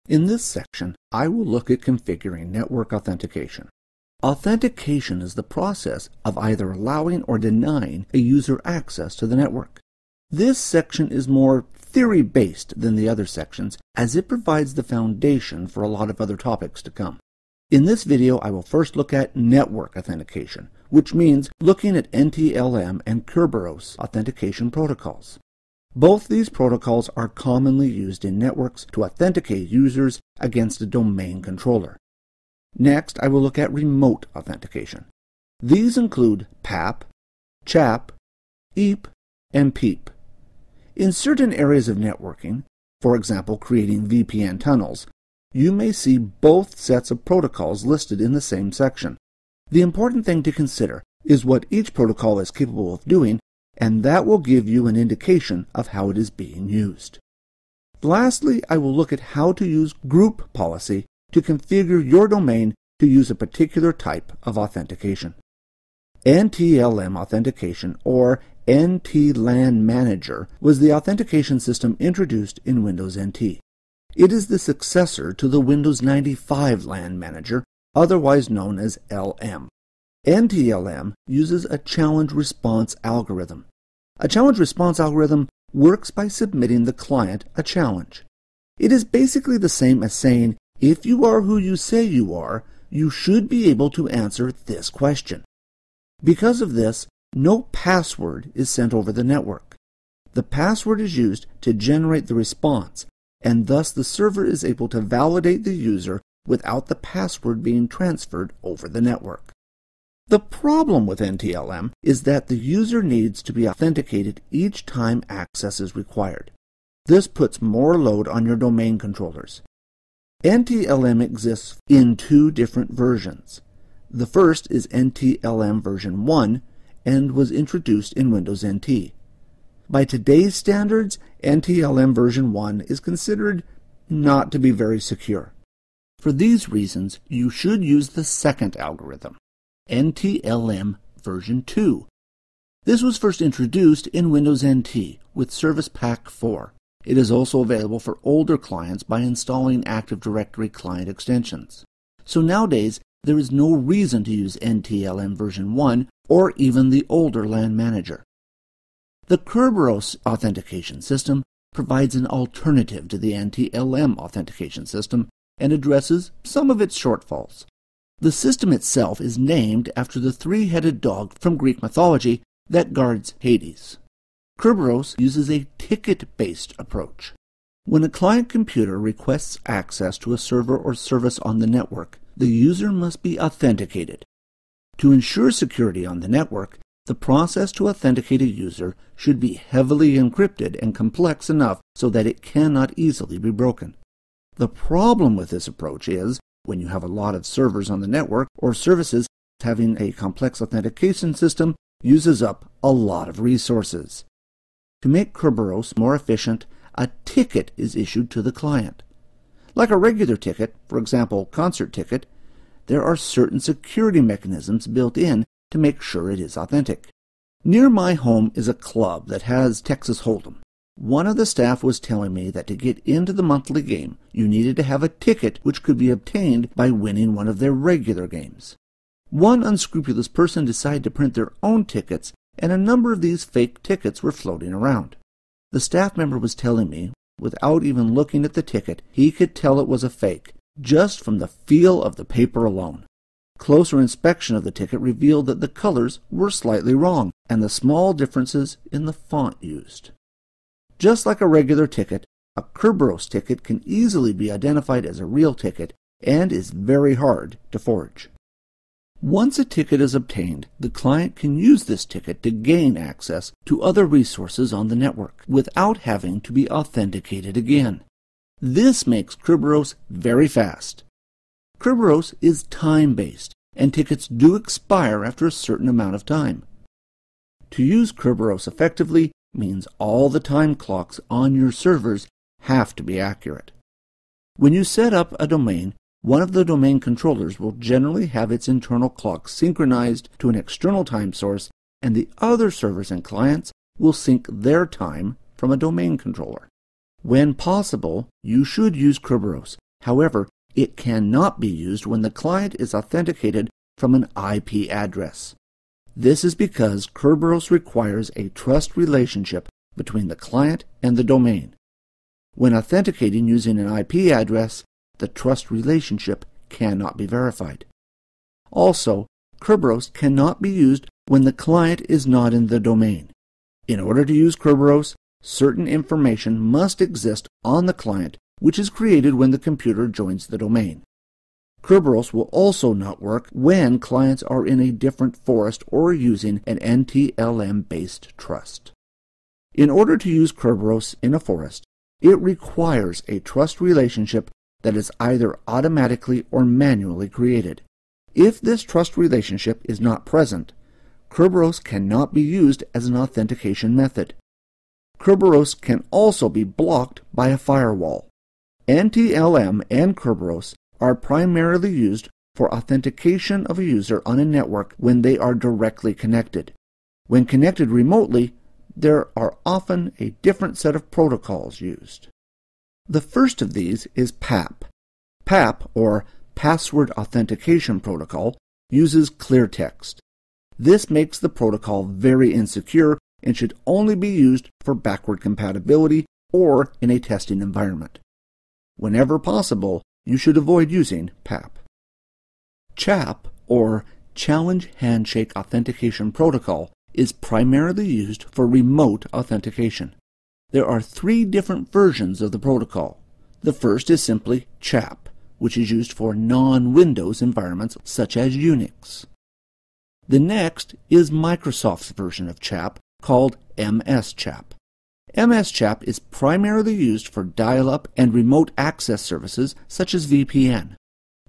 In this section, I will look at configuring network authentication. Authentication is the process of either allowing or denying a user access to the network. This section is more theory-based than the other sections, as it provides the foundation for a lot of other topics to come. In this video, I will first look at network authentication, which means looking at NTLM and Kerberos authentication protocols. Both these protocols are commonly used in networks to authenticate users against a domain controller. Next, I will look at remote authentication. These include PAP, CHAP, EAP, and PEEP. In certain areas of networking, for example creating VPN tunnels, you may see both sets of protocols listed in the same section. The important thing to consider is what each protocol is capable of doing, and that will give you an indication of how it is being used. Lastly, I will look at how to use group policy to configure your domain to use a particular type of authentication. NTLM authentication, or NT-LAN Manager, was the authentication system introduced in Windows NT. It is the successor to the Windows 95 LAN Manager, otherwise known as LM. NTLM uses a challenge response algorithm. A challenge response algorithm works by submitting the client a challenge. It is basically the same as saying, if you are who you say you are, you should be able to answer this question. Because of this, no password is sent over the network. The password is used to generate the response, and thus the server is able to validate the user without the password being transferred over the network. The problem with NTLM is that the user needs to be authenticated each time access is required. This puts more load on your domain controllers. NTLM exists in two different versions. The first is NTLM version 1 and was introduced in Windows NT. By today's standards, NTLM version 1 is considered not to be very secure. For these reasons, you should use the second algorithm, NTLM version 2. This was first introduced in Windows NT with Service Pack 4. It is also available for older clients by installing Active Directory client extensions. So nowadays, there is no reason to use NTLM version 1 or even the older LAN Manager. The Kerberos authentication system provides an alternative to the NTLM authentication system and addresses some of its shortfalls. The system itself is named after the three-headed dog from Greek mythology that guards Hades. Kerberos uses a ticket-based approach. When a client computer requests access to a server or service on the network, the user must be authenticated. To ensure security on the network, the process to authenticate a user should be heavily encrypted and complex enough so that it cannot easily be broken. The problem with this approach is, when you have a lot of servers on the network or services, having a complex authentication system uses up a lot of resources. To make Kerberos more efficient, a ticket is issued to the client. Like a regular ticket, for example, concert ticket, there are certain security mechanisms built in to make sure it is authentic. Near my home is a club that has Texas Hold'em. One of the staff was telling me that to get into the monthly game, you needed to have a ticket which could be obtained by winning one of their regular games. One unscrupulous person decided to print their own tickets, and a number of these fake tickets were floating around. The staff member was telling me, without even looking at the ticket, he could tell it was a fake, just from the feel of the paper alone. Closer inspection of the ticket revealed that the colors were slightly wrong, and the small differences in the font used. Just like a regular ticket, a Kerberos ticket can easily be identified as a real ticket and is very hard to forge. Once a ticket is obtained, the client can use this ticket to gain access to other resources on the network without having to be authenticated again. This makes Kerberos very fast. Kerberos is time-based, and tickets do expire after a certain amount of time. To use Kerberos effectively means all the time clocks on your servers have to be accurate. When you set up a domain, one of the domain controllers will generally have its internal clock synchronized to an external time source, and the other servers and clients will sync their time from a domain controller. When possible, you should use Kerberos, However, it cannot be used when the client is authenticated from an IP address. This is because Kerberos requires a trust relationship between the client and the domain. When authenticating using an IP address, the trust relationship cannot be verified. Also, Kerberos cannot be used when the client is not in the domain. In order to use Kerberos, certain information must exist on the client, which is created when the computer joins the domain. Kerberos will also not work when clients are in a different forest or using an NTLM-based trust. In order to use Kerberos in a forest, it requires a trust relationship that is either automatically or manually created. If this trust relationship is not present, Kerberos cannot be used as an authentication method. Kerberos can also be blocked by a firewall. NTLM and Kerberos are primarily used for authentication of a user on a network when they are directly connected. When connected remotely, there are often a different set of protocols used. The first of these is PAP. PAP, or Password Authentication Protocol, uses clear text. This makes the protocol very insecure and should only be used for backward compatibility or in a testing environment. Whenever possible, you should avoid using PAP. CHAP, or Challenge Handshake Authentication Protocol, is primarily used for remote authentication. There are 3 different versions of the protocol. The first is simply CHAP, which is used for non-Windows environments such as Unix. The next is Microsoft's version of CHAP, called MS-CHAP. MS-CHAP is primarily used for dial-up and remote access services such as VPN.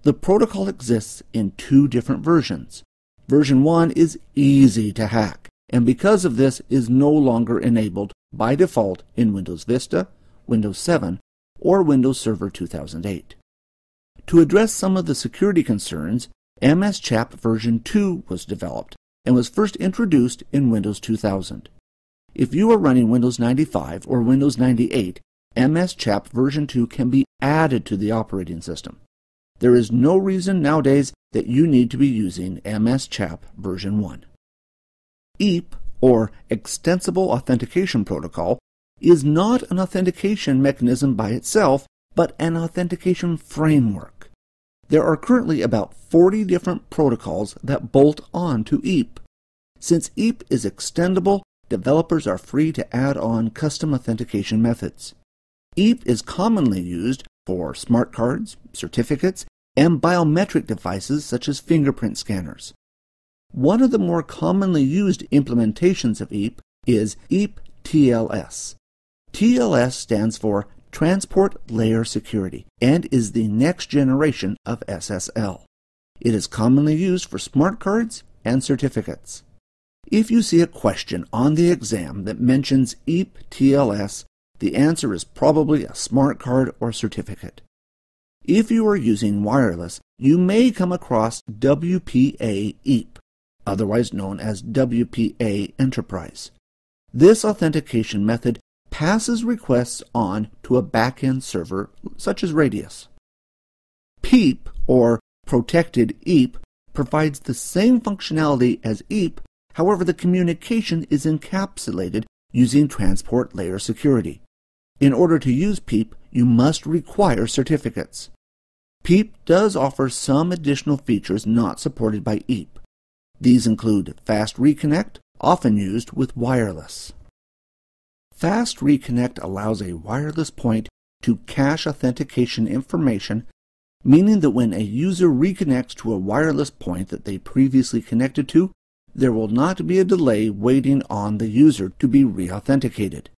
The protocol exists in 2 different versions. Version 1 is easy to hack, and because of this is no longer enabled by default in Windows Vista, Windows 7, or Windows Server 2008. To address some of the security concerns, MS-CHAP version 2 was developed and was first introduced in Windows 2000. If you are running Windows 95 or Windows 98, MS-CHAP version 2 can be added to the operating system. There is no reason nowadays that you need to be using MS-CHAP version 1. EAP, or Extensible Authentication Protocol, is not an authentication mechanism by itself, but an authentication framework. There are currently about 40 different protocols that bolt on to EAP. Since EAP is extendable, developers are free to add on custom authentication methods. EAP is commonly used for smart cards, certificates, and biometric devices such as fingerprint scanners. One of the more commonly used implementations of EAP is EAP TLS. TLS stands for Transport Layer Security and is the next generation of SSL. It is commonly used for smart cards and certificates. If you see a question on the exam that mentions EAP TLS, the answer is probably a smart card or certificate. If you are using wireless, you may come across WPA EAP, otherwise known as WPA Enterprise. This authentication method passes requests on to a back-end server such as Radius. PEEP, or Protected EAP, provides the same functionality as EAP, however the communication is encapsulated using Transport Layer Security. In order to use PEEP, you must require certificates. PEEP does offer some additional features not supported by EAP. These include Fast Reconnect, often used with wireless. Fast Reconnect allows a wireless point to cache authentication information, meaning that when a user reconnects to a wireless point that they previously connected to, there will not be a delay waiting on the user to be re-authenticated.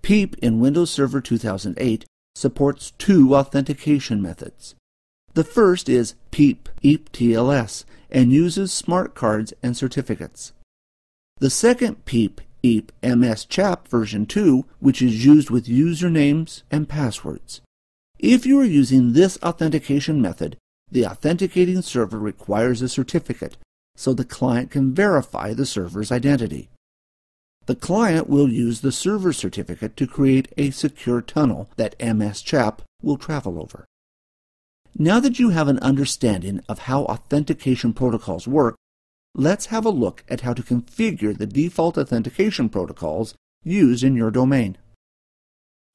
PEEP in Windows Server 2008 supports 2 authentication methods. The first is PEEP EAP-TLS and uses smart cards and certificates. The second PEEP EAP MS-CHAP version 2, which is used with usernames and passwords. If you are using this authentication method, the authenticating server requires a certificate, so the client can verify the server's identity. The client will use the server certificate to create a secure tunnel that MS-CHAP will travel over. Now that you have an understanding of how authentication protocols work, let's have a look at how to configure the default authentication protocols used in your domain.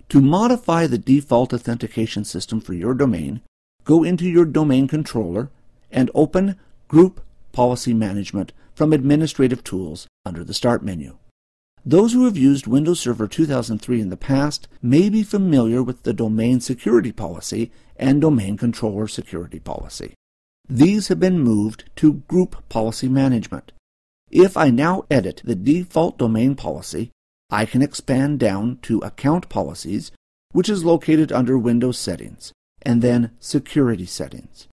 To modify the default authentication system for your domain, go into your domain controller and open Group Policy Management from Administrative Tools under the Start menu. Those who have used Windows Server 2003 in the past may be familiar with the Domain Security Policy and Domain Controller Security Policy. These have been moved to Group Policy Management. If I now edit the default domain policy, I can expand down to Account Policies, which is located under Windows Settings, and then Security Settings.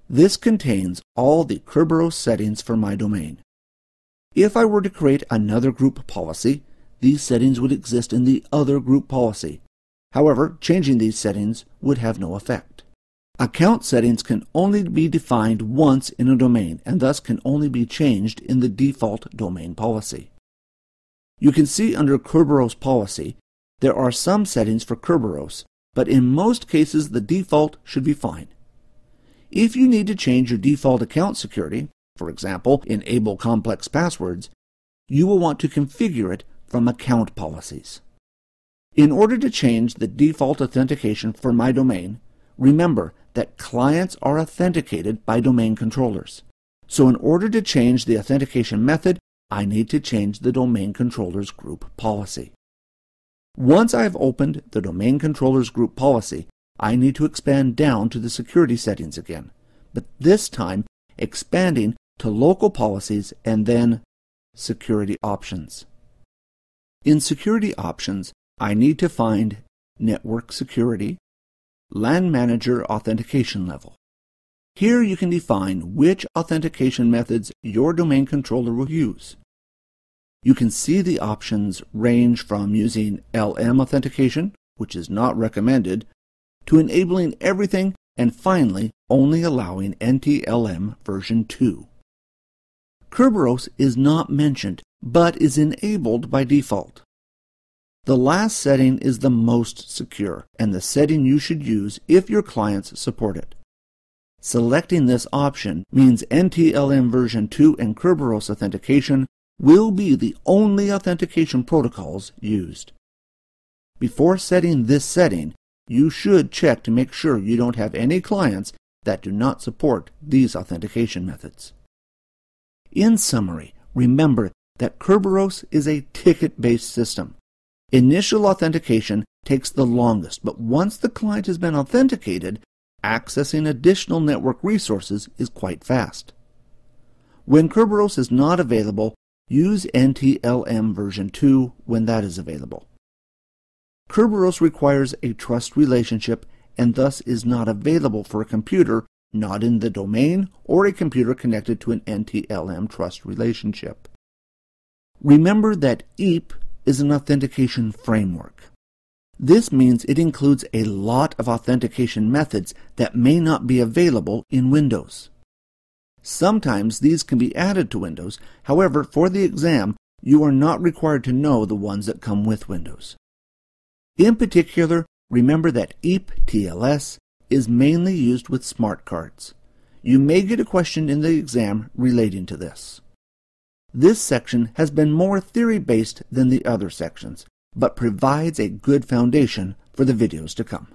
This contains all the Kerberos settings for my domain. If I were to create another group policy, these settings would exist in the other group policy. However, changing these settings would have no effect. Account settings can only be defined once in a domain and thus can only be changed in the default domain policy. You can see under Kerberos policy, there are some settings for Kerberos, but in most cases the default should be fine. If you need to change your default account security, for example, enable complex passwords, you will want to configure it from Account Policies. In order to change the default authentication for my domain, remember that clients are authenticated by domain controllers. So in order to change the authentication method, I need to change the domain controller's group policy. Once I have opened the domain controller's group policy, I need to expand down to the security settings again, but this time expanding to Local Policies and then Security Options. In Security Options, I need to find Network Security, LAN Manager Authentication Level. Here you can define which authentication methods your domain controller will use. You can see the options range from using LM authentication, which is not recommended, to enabling everything, and finally only allowing NTLM version 2. Kerberos is not mentioned, but is enabled by default. The last setting is the most secure, and the setting you should use if your clients support it. Selecting this option means NTLM version 2 and Kerberos authentication will be the only authentication protocols used. Before setting this setting, you should check to make sure you don't have any clients that do not support these authentication methods. In summary, remember that Kerberos is a ticket-based system. Initial authentication takes the longest, but once the client has been authenticated, accessing additional network resources is quite fast. When Kerberos is not available, use NTLM version 2 when that is available. Kerberos requires a trust relationship and thus is not available for a computer not in the domain or a computer connected to an NTLM trust relationship. Remember that EAP is an authentication framework. This means it includes a lot of authentication methods that may not be available in Windows. Sometimes these can be added to Windows. However, for the exam, you are not required to know the ones that come with Windows. In particular, remember that EAP TLS is mainly used with smart cards. You may get a question in the exam relating to this. This section has been more theory-based than the other sections, but provides a good foundation for the videos to come.